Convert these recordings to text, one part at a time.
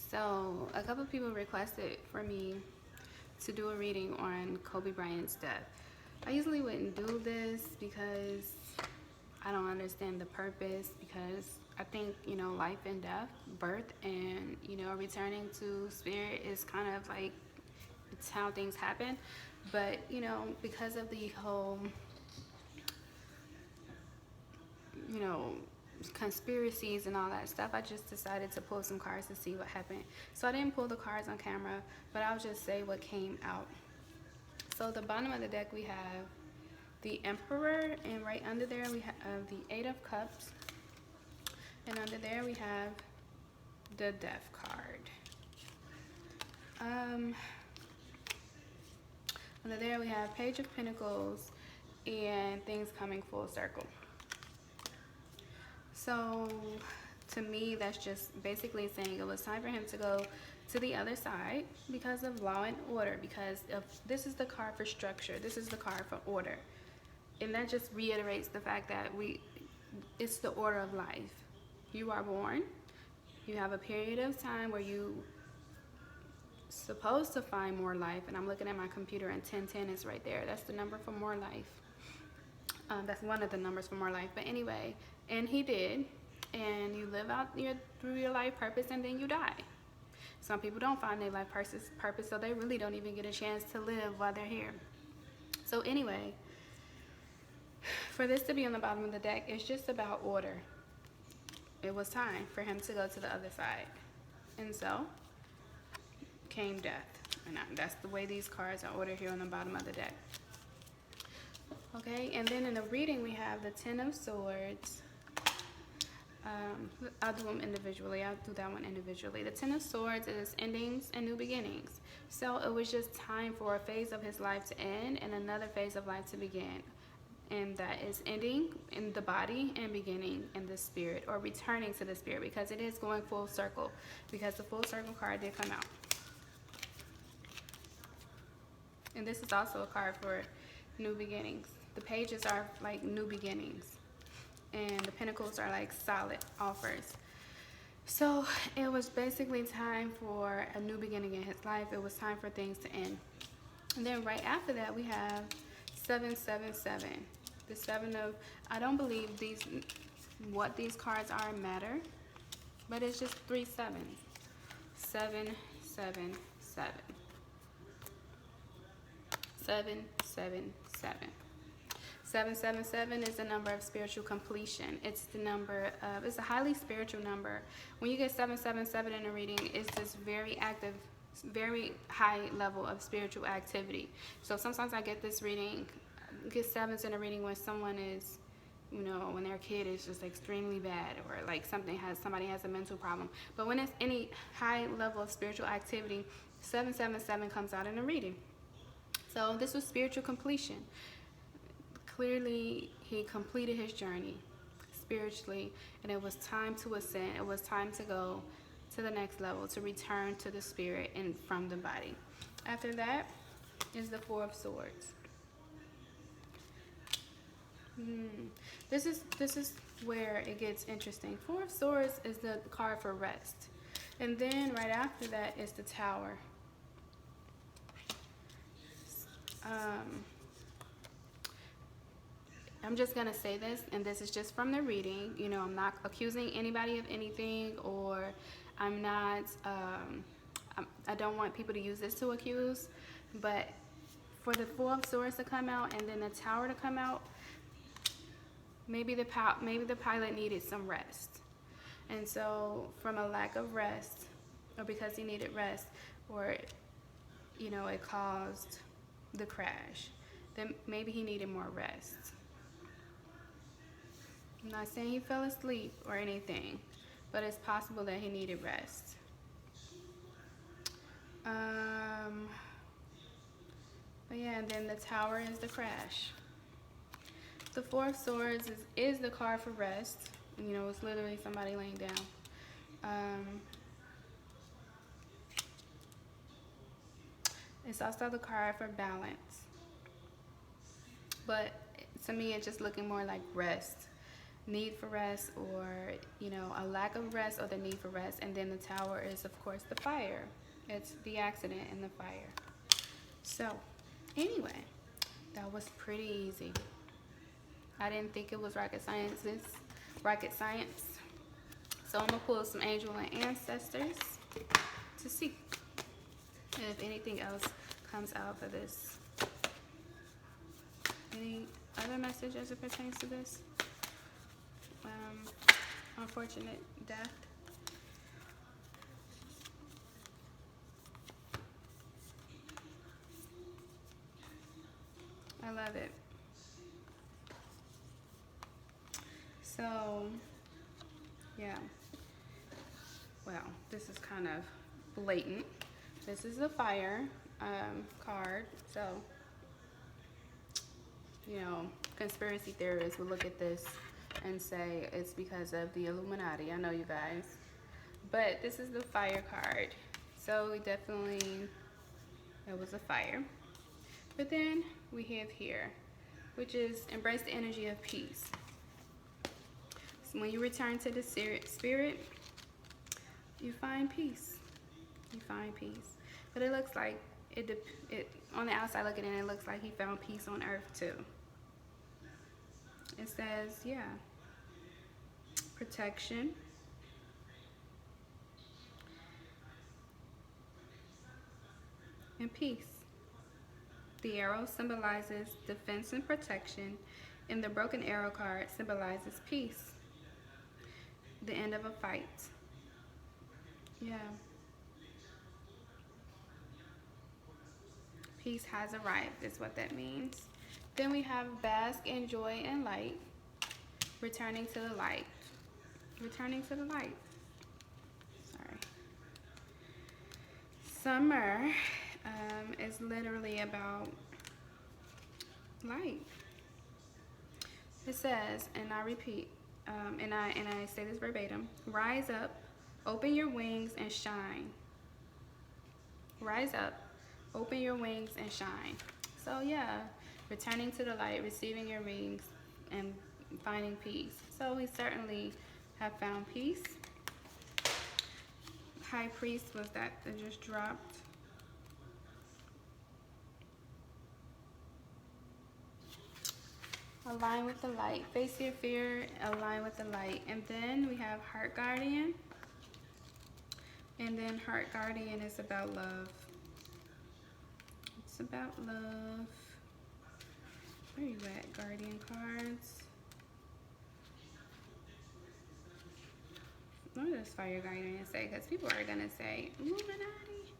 So a couple of people requested for me to do a reading on Kobe Bryant's death. I usually wouldn't do this because I don't understand the purpose, because I think, life and death, birth and, returning to spirit is kind of like, it's how things happen. But, because of the whole, you know, conspiracies and all that stuff, I just decided to pull some cards to see what happened. So I didn't pull the cards on camera, but I'll just say what came out. So the bottom of the deck we have the Emperor, and right under there we have the Eight of Cups, and under there we have the Death card. Under there we have Page of Pentacles and things coming full circle. So to me, that's just basically saying it was time for him to go to the other side because of law and order, because this is the card for structure, this is the card for order. And that just reiterates the fact that it's the order of life. You are born, you have a period of time where you supposed to find more life, and I'm looking at my computer and 1010 is right there. That's the number for more life. That's one of the numbers for more life. But anyway, and he did, and you live out through your life purpose, and then you die. Some people don't find their life purpose, so they really don't even get a chance to live while they're here. So anyway, for this to be on the bottom of the deck, it's just about order. It was time for him to go to the other side. And so came death. And that's the way these cards are ordered here on the bottom of the deck. Okay, and then in the reading we have the Ten of Swords. I'll do them individually. I'll do that one individually. The Ten of Swords is endings and new beginnings. So it was just time for a phase of his life to end and another phase of life to begin. And that is ending in the body and beginning in the spirit, or returning to the spirit, because it is going full circle, because the full circle card did come out. And this is also a card for new beginnings. The pages are like new beginnings, and the pentacles are like solid offers. So it was basically time for a new beginning in his life. It was time for things to end. And then right after that we have 777. The seven of, I don't believe what these cards are matter, but it's just 3 sevens. 777. 777. 777 is the number of spiritual completion. It's the number of, it's a highly spiritual number. When you get 777 in a reading, it's this very active, very high level of spiritual activity. So sometimes I get this reading, get sevens in a reading when someone is, when their kid is just extremely bad, or like somebody has a mental problem. But when it's any high level of spiritual activity, 777 comes out in a reading. So this was spiritual completion. Clearly, he completed his journey spiritually, and it was time to ascend. It was time to go to the next level, to return to the spirit and from the body. After that is the Four of Swords. This is where it gets interesting. Four of Swords is the card for rest, and then right after that is the Tower. I'm just gonna say this, and this is just from the reading. I'm not accusing anybody of anything, or I'm not. I don't want people to use this to accuse, but for the Four of Swords to come out and then the Tower to come out, maybe the pilot needed some rest, and so from a lack of rest, or because he needed rest, or it caused the crash, then maybe he needed more rest. I'm not saying he fell asleep or anything, but it's possible that he needed rest. But yeah, and then the Tower is the crash. The Four of Swords is the card for rest. It's literally somebody laying down. It's also the card for balance. But to me, it's just looking more like rest. need for rest, or a lack of rest, or the need for rest. And then the Tower is, of course, the fire. It's the accident and the fire. So anyway, that was pretty easy. I didn't think it was rocket science. So I'm gonna pull some angel and ancestors to see if anything else comes out for this. Any other message as it pertains to this unfortunate death? I love it. So yeah, well, this is kind of blatant. This is the fire card. So conspiracy theorists will look at this and say it's because of the Illuminati. I know you guys. But this is the fire card. So definitely it was a fire. But then we have here, which is embrace the energy of peace. So when you return to the spirit, you find peace. You find peace. But it looks like it on the outside looking in, it looks like he found peace on earth too. It says, yeah, protection, and peace. The arrow symbolizes defense and protection, and the broken arrow card symbolizes peace, the end of a fight. Yeah. Peace has arrived is what that means. Then we have bask in joy and light, returning to the light. Returning to the light. Sorry. Summer is literally about light. It says, and I repeat, and I say this verbatim: rise up, open your wings and shine. Rise up, open your wings and shine. So yeah, returning to the light, receiving your wings, and finding peace. So we certainly have found peace. High Priest was that just dropped. Align with the light. Face your fear, align with the light. And then we have Heart Guardian. And then Heart Guardian is about love. It's about love. Where you at, Guardian cards? What does Fire Guardian say? Because people are going to say, Illuminati.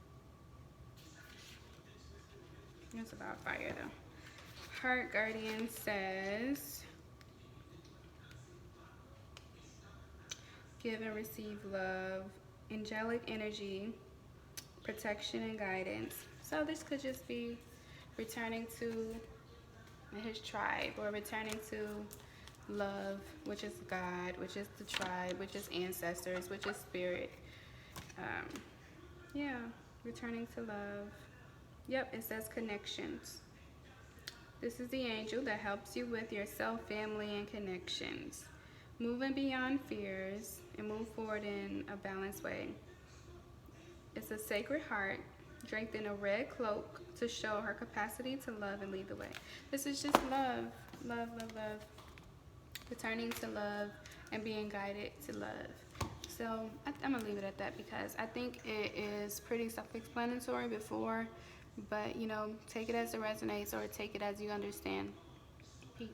It's about fire, though. Heart Guardian says, give and receive love, angelic energy, protection and guidance. So this could just be returning to his tribe, or returning to love, which is God, which is the tribe, which is ancestors, which is spirit. Yeah, returning to love. Yep, it says connections. This is the angel that helps you with your self, family, and connections. Moving beyond fears and move forward in a balanced way. It's a sacred heart draped in a red cloak to show her capacity to love and lead the way. This is just love, love, love, love. Returning to love and being guided to love. So I'm gonna leave it at that, because I think it is pretty self-explanatory before, but take it as it resonates, or take it as you understand. Peace.